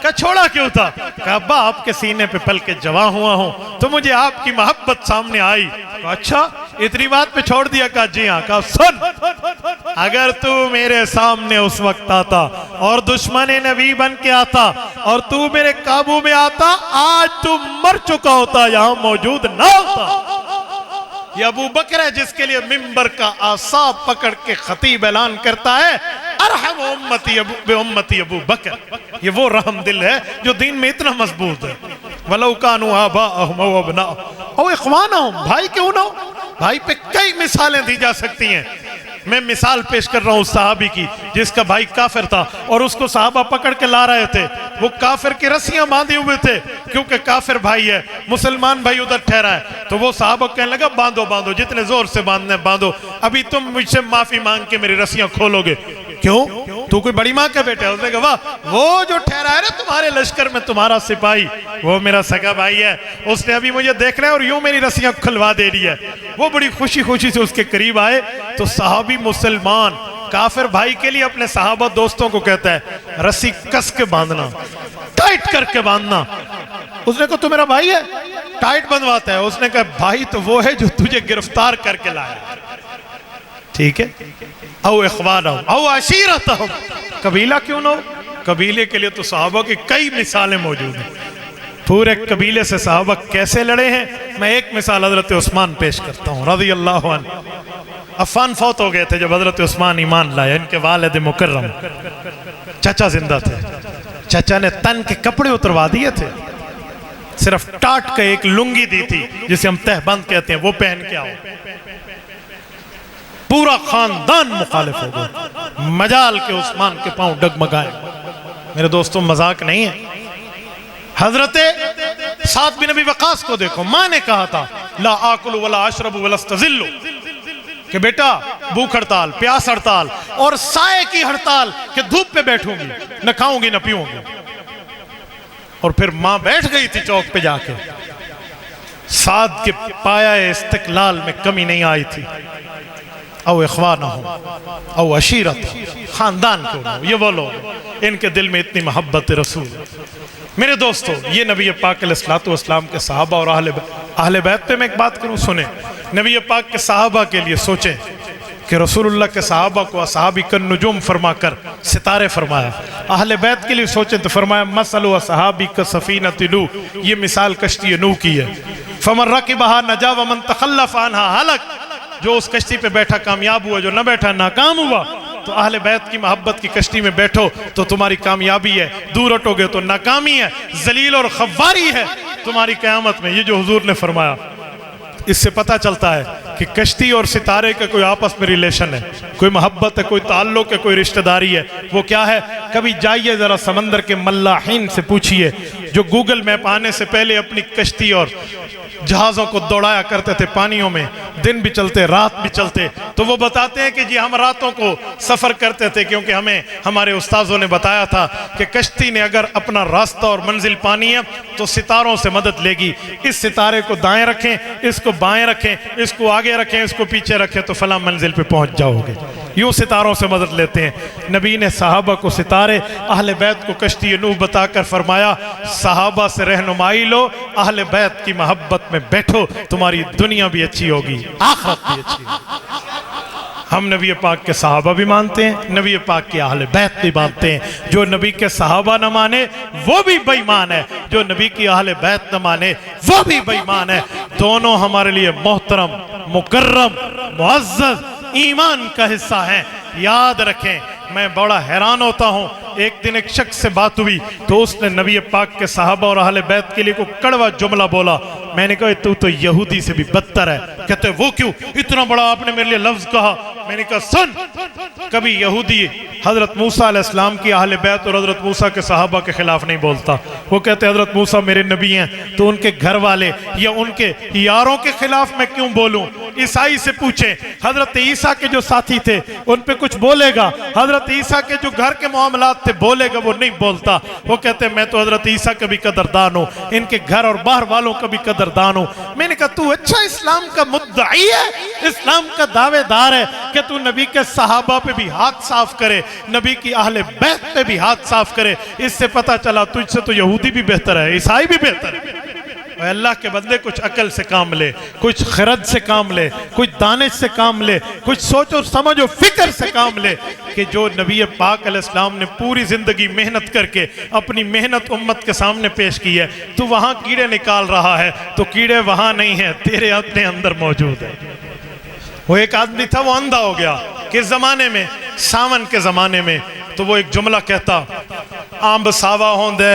کہا چھوڑا کیوں تھا؟ کہا ابا آپ کے سینے پہ پل کے جوان ہوا ہوں تو مجھے آپ کی محبت سامنے آئی۔ کہا اچھا اتنی بات پہ چھوڑ دیا؟ کہا جی ہاں۔ کہا سن، اگر تو میرے سامنے اس وقت آتا اور دشمن نبی بن کے آتا اور تو میرے قابو میں آتا، آج تو مر چکا ہوتا، یہاں موجود نہ ہوتا۔ یہ ابو بکر ہے جس کے لیے منبر کا اعصاب پکڑ کے خطیب اعلان کرتا ہے ارحم امتی بے امتی ابو بکر۔ یہ وہ رحم دل ہے جو دین میں اتنا مضبوط ہے۔ وَلَوْ كَانُوا آبَاءَهُمْ أَوْ أَبْنَاءَهُمْ أَوْ إِخْوَانَهُمْ، بھائی کیوں نہ ہو؟ بھائی پہ کئی مثالیں دی جا سکتی ہیں۔ میں مثال پیش کر رہا ہوں اس صحابی کی جس کا بھائی کافر تھا اور اس کو صحابہ پکڑ کے لا رہے تھے، وہ کافر کی رسیاں باندھے ہوئے تھے کیونکہ کافر بھائی ہے، مسلمان بھائی ادھر ٹھہرا ہے، تو وہ صحابہ کہنے لگا باندھو باندھو، جتنے زور سے باندھنے باندھو، ابھی تم مجھ سے معافی مانگ کے میری رسیاں کھولو گے۔ کیوں؟ تو کوئی بڑی ماں کا بیٹا ہے؟ اس نے کہا واہ، وہ جو ٹھہرا ہے نا تمہارے لشکر میں تمہارا سپاہی، وہ میرا سگا بھائی ہے، اس نے ابھی مجھے دیکھنا ہے اور یوں میری رسیاں کھلوا دے رہی ہے۔ وہ بڑی خوشی خوشی سے اس کے قریب آئے تو صحابی مسلمان کافر بھائی کے لیے اپنے صحابہ دوستوں کو کہتا ہے رسی کس کے باندھنا، ٹائٹ کر کے باندھنا۔ اس نے کہا تو میرا بھائی ہے، ٹائٹ بندھواتا ہے؟ اس نے کہا بھائی تو وہ ہے جو تجھے گرفتار کر کے لایا، ٹھیک ہے؟ او اخوانہم او عشیرتہم، قبیلہ کیوں نہ ہو؟ قبیلے کے لیے تو صحابہ کی کئی مثالیں موجود ہیں۔ پورے قبیلے سے صحابہ کیسے لڑے ہیں، میں ایک مثال حضرت عثمان پیش کرتا ہوں رضی اللہ عنہ۔ عفان فوت ہو گئے تھے جب حضرت عثمان ایمان لائے، ان کے والد مکرم چچا زندہ تھے، چچا نے تن کے کپڑے اتروا دیے تھے، صرف ٹاٹ کا ایک لنگی دی تھی جسے ہم تہبند کہتے ہیں، وہ پہن کے آؤ۔ پورا خاندان مخالف ہو گیا، مجال کے عثمان کے پاؤں ڈگمگائے۔ میرے دوستوں مذاق نہیں ہے۔ حضرت سعد بن ابی وقاص کو دیکھو، ماں نے کہا تھا لا آکل ولا اشرب ولا استظل، کہ بیٹا بھوک ہڑتال، پیاس ہڑتال اور سائے کی ہڑتال کہ دھوپ پہ بیٹھوں گی، نہ کھاؤں گی نہ پیوں گی۔ اور پھر ماں بیٹھ گئی تھی چوک پہ جا کے۔ سعد کے پایہ استقلال میں کمی نہیں آئی تھی۔ او اخوانہم او عشیرتہم، خاندان کو یہ وہ لوگ ان کے دل میں اتنی محبت رسول۔ میرے دوستو یہ نبی پاک علیہ السلام کے صحابہ اور اہل بیت پہ میں ایک بات کروں، سنیں۔ نبی پاک کے صحابہ کے لیے سوچیں کہ رسول اللہ کے صحابہ کو اصحابی کن نجوم فرما کر ستارے فرمایا۔ اہل بیت کے لیے سوچیں تو فرمایا مثل اصحابی کا سفینۃ نوح، یہ مثال کشتی نوح کی ہے۔ فمن رکبھا نجا ومن تخلف عنہا ہلک، جو اس کشتی پہ بیٹھا کامیاب ہوا، جو نہ بیٹھا ناکام ہوا۔ تو اہل بیت کی محبت کی کشتی میں بیٹھو تو تمہاری کامیابی ہے، دور ہٹو گے تو ناکامی ہے، ذلیل اور خواری ہے تمہاری قیامت میں، یہ جو حضور نے فرمایا۔ اس سے پتہ چلتا ہے کہ کشتی اور ستارے کا کوئی آپس میں ریلیشن ہے، کوئی محبت ہے، کوئی تعلق ہے، کوئی رشتہ داری ہے۔ وہ کیا ہے؟ کبھی جائیے ذرا سمندر کے ملاحین سے پوچھئے جو گوگل میپ آنے سے پہلے اپنی کشتی اور جہازوں کو دوڑایا کرتے تھے پانیوں میں، دن بھی چلتے رات بھی چلتے، تو وہ بتاتے ہیں کہ جی ہم راتوں کو سفر کرتے تھے کیونکہ ہمیں ہمارے استاذوں نے بتایا تھا کہ کشتی نے اگر اپنا راستہ اور منزل پانی ہے تو ستاروں سے مدد لے گی، اس ستارے کو دائیں رکھیں، اس کو بائیں رکھیں، اس کو آگے رکھیں، اس کو پیچھے رکھیں تو فلاں منزل پہ پہنچ جاؤ گے۔ یوں ستاروں سے مدد لیتے ہیں۔ نبی نے صحابہ کو ستارے، اہل بیت کو کشتی نوح بتا کر فرمایا صحابہ سے رہنمائی لو، اہل بیت کی محبت میں بیٹھو، تمہاری دنیا بھی اچھی ہوگی، آخرت بھی اچھی ہوگی۔ ہم نبی پاک کے صحابہ بھی مانتے ہیں، نبی پاک کے اہل بیت بھی مانتے ہیں۔ جو نبی کے صحابہ نہ مانے وہ بھی بے ایمان ہے، جو نبی کی اہل بیت نہ مانے وہ بھی بے ایمان ہے۔ دونوں ہمارے لیے محترم، مکرم، معزز ایمان کا حصہ ہیں۔ یاد رکھیں میں بڑا حیران ہوتا ہوں. ایک دن ایک شخص سے بات ہوئی تو اس نے نبی پاک کے صحابہ اور اہل بیت کے لیے کوئی کڑوا جملہ بولا. میں نے کہا تو یہودی سے بھی بدتر ہے. کہتے وہ کیوں؟ اتنا بڑا آپ نے میرے لیے لفظ کہا. میں نے کہا سن، کبھی یہودی حضرت موسیٰ علیہ السلام کی اہل بیت اور حضرت موسیٰ کے صحابہ کے خلاف نہیں بولتا. وہ کہتے حضرت موسیٰ میرے نبی ہیں تو ان کے گھر والے یا ان کے یاروں کے خلاف میں کیوں بولوں؟ عیسائی سے پوچھیں، حضرت عیسیٰ کے جو ساتھی تھے ان پہ کچھ بولے گا؟ حضرت عیسیٰ کے جو گھر کے معاملات تھے بولے گا؟ وہ نہیں بولتا. وہ کہتے میں تو حضرت عیسیٰ کا بھی قدردان ہوں، ان کے گھر اور باہر والوں کا بھی قدردان ہوں. میں نے کہا تو اچھا اسلام کا مدعی ہے، اسلام کا دعوے دار ہے کہ تو نبی کے صحابہ پہ بھی ہاتھ صاف کرے، نبی کی اہل بیت پہ بھی ہاتھ صاف کرے. اس سے پتہ چلا تجھ سے تو یہودی بھی بہتر ہے، عیسائی بھی بہتر ہے. اے اللہ کے بندے کچھ عقل سے کام لے، کچھ خرد سے کام لے، کچھ دانش سے کام لے، کچھ سوچ و سمجھ و فکر سے کام لے کہ جو نبی پاک علیہ السلام نے پوری زندگی محنت کر کے اپنی محنت امت کے سامنے پیش کی ہے، تو وہاں کیڑے نکال رہا ہے تو کیڑے وہاں نہیں ہیں، تیرے اپنے اندر موجود ہے. وہ ایک آدمی تھا، وہ اندھا ہو گیا. کس زمانے میں؟ ساون کے زمانے میں. تو وہ ایک جملہ کہتا، آمب ساوا ہوندے،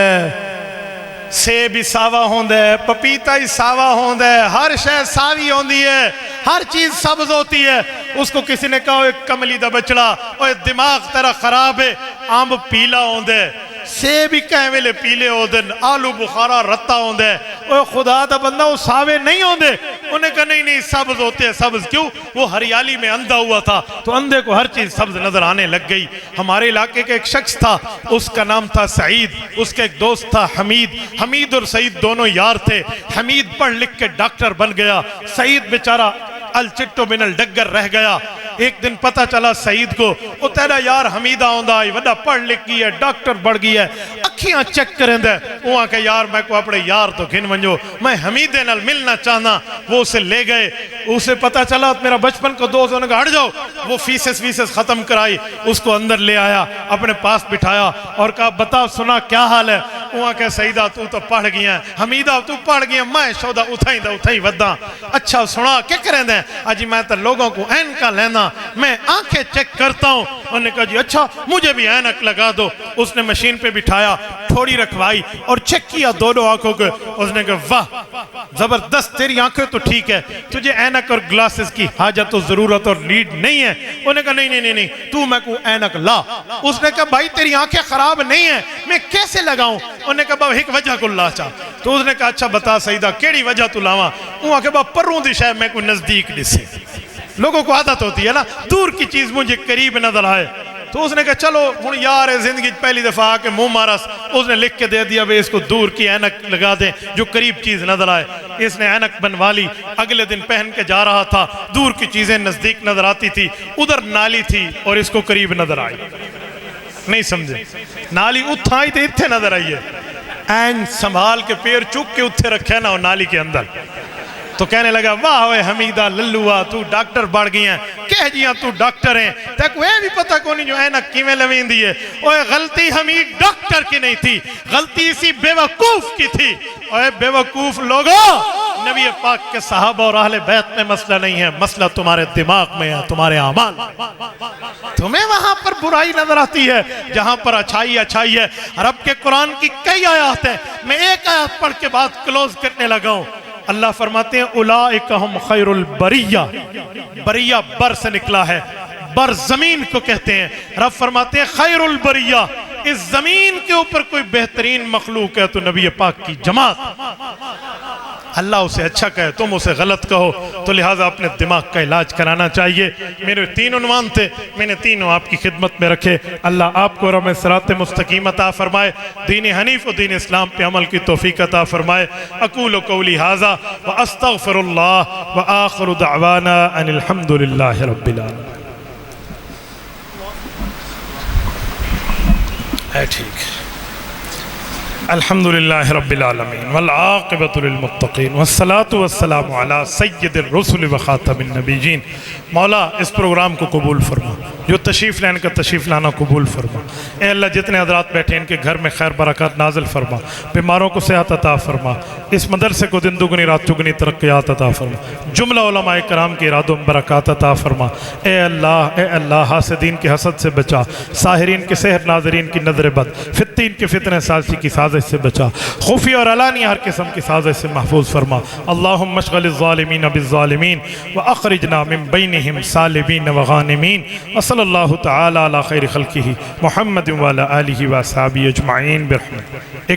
سیب ہی ساوا ہوندے، پپیتا ہی ساوا ہوندے، ہر شے ساوی ہوندی ہے، ہر چیز سبز ہوتی ہے. اس کو کسی نے کہا ایک کملی دا بچڑا، اوہ دماغ تیرا خراب ہے، آمب پیلا ہوندے، سیب ہی کہیں ویلے پیلے ہوندن، آلو بخارا رتا ہوندے. اوہ خدا دا بندہ وہ ساوے نہیں ہوندے. انہیں کہا نہیں سبز ہوتے ہیں. سبز کیوں؟ وہ ہریالی میں اندھا ہوا تھا تو اندھے کو ہر چیز سبز نظر آنے لگ گئی. ہمارے علاقے کے ایک شخص تھا، اس کا نام تھا سعید. اس کے ایک دوست تھا حمید. حمید اور سعید دونوں یار تھے. حمید پڑھ لکھ کے ڈاکٹر بن گیا، سعید بیچارہ الچٹو من الڈگر رہ گیا. ایک دن پتہ چلا سعید کو، وہ تیرا یار حمیدہ ہوندہ آئی وڈا پڑھ لکھ گئی ہے، ڈاکٹر بڑھ گئی ہے، اکھیاں چیک کریں دے. وہ آکے یار میں کو اپنے یار تو گھن منجو، میں حمیدے نال ملنا چاہنا. وہ اسے لے گئے. اسے پتہ چلا میرا بچپن کو دوست، انہوں نے کہا ہٹ جاؤ. وہ فیسس ختم کرائی، اس کو اندر لے آیا، اپنے پاس بٹھایا اور کہا بتا سنا کیا حال ہے؟ وہ آکے سعیدہ تو پڑھ گئی ہیں، حمیدہ تو پڑھ گئی ہیں، میں شودہ اتھائی وداں. اچھا سنا کیا کریں دیں؟ اجی میں تو لوگوں کو این کا لینا، میں آنکھیں چیک کرتا ہوں. انہوں نے کہا جی اچھا مجھے بھی اینک لگا دو. اس نے مشین پہ بٹھایا، تھوڑی رکھوائی اور چیک کیا دونوں آنکھوں کو. اس نے کہا واہ زبردست، تیری آنکھیں تو ٹھیک ہے، تجھے اینک اور گلاسز کی حاجت و ضرورت اور نیڈ نہیں ہے. انہوں نے کہا نہیں تو میں کو اینک لا. اس نے کہا بھائی تیری آنکھیں خراب نہیں ہیں، میں کیسے لگاؤں؟ انہوں نے کہا بابا ایک وجہ کو لا چاہ. تو اس نے کہا اچھا بتا سعیدہ کیڑی وجہ تو لاواں؟ وہ آکے بابا پروں دی شاید میں کو نزدیک دسے. لوگوں کو عادت ہوتی ہے نا دور کی چیز مجھے قریب نظر آئے. تو اس نے کہا چلو ہن یار زندگی پہلی دفعہ آکے منہ مارس. اس نے لکھ کے دے دیا بھئی اس کو دور کی اینک لگا دیں جو قریب چیز نظر آئے. اس نے اینک بنوا لی. اگلے دن پہن کے جا رہا تھا، دور کی چیزیں نزدیک نظر آتی تھی. ادھر نالی تھی اور اس کو قریب نظر آئی. نہیں سمجھے؟ نالی اتھائی تھی اتھے نظر آئی ہے. این سنبھال کے پیر چک کے اتھے رکھے نا نالی کے اندر. تو کہنے لگا واہ ہوئے حمیدہ للوہ تو ڈاکٹر بڑھ گئی ہیں، کہہ جیاں تو ڈاکٹر ہیں. تک وہ بھی پتہ کو نہیں جو اینک کیویں لوین دی ہے. اوہ غلطی حمید ڈاکٹر کی نہیں تھی، غلطی اسی بے وقوف کی تھی. اوہ بے وقوف لوگوں، نبی پاک کے صحابہ اور اہل بیت میں مسئلہ نہیں ہے، مسئلہ تمہارے دماغ میں ہے، تمہارے اعمال. تمہیں وہاں پر برائی نظر آتی ہے جہاں پر اچھائی ہے. رب کے قرآن کی کئی آیات ہیں، میں ایک آیات پڑھ کے بات کلوز کرنے لگا ہوں. اللہ فرماتے ہیں اولئک ہم خیر البریہ. بریہ بر سے نکلا ہے، بر زمین کو کہتے ہیں. رب فرماتے ہیں خیر البریہ، اس زمین کے اوپر کوئی بہترین مخلوق ہے تو نبی پاک کی جماعت. اللہ اسے اچھا کہے، تم اسے غلط کہو، تو لہٰذا اپنے دماغ کا علاج کرانا چاہیے. میرے 3 عنوان تھے، میں نے تینوں آپ کی خدمت میں رکھے. اللہ آپ کو رحم صراط مستقیم عطا فرمائے، دین حنیف و دین اسلام پہ عمل کی توفیق عطا فرمائے. اقول قولی ھذا واستغفر اللہ وآخر دعوانا ان الحمد للہ رب العالمین. ٹھیک الحمدللہ رب العالمین والعاقبۃ للمتقین والصلاة والسلام علی سید الرسل وخاتم النبیین۔ مولا اس پروگرام کو قبول فرما، جو تشریف لین کا تشریف لانا قبول فرما۔ اے اللہ جتنے حضرات بیٹھے ان کے گھر میں خیر برکات نازل فرما، بیماروں کو صحت عطا فرما، اس مدرسے کو دن دگنی رات چگنی ترقیات عطا فرما، جملہ علماء کرام کے ارادوں میں برکات عطا فرما۔ اے اللہ حاسدین کے حسد سے بچا، ساحرین کے سحر، ناظرین کی نظر بد، فتین کے فتنہ سازی کی سازش سے بچا، خفیہ اور علانیہ ہر قسم کی سازش سے محفوظ فرما۔ اللہم اشغل الظالمین بالظالمین واخرجنا من بینہم سالمین وغانمین، وصلی اللہ تعالی علی خیر خلقہ محمد وعلی آلہ وصحبہ اجمعین برحمتہ۔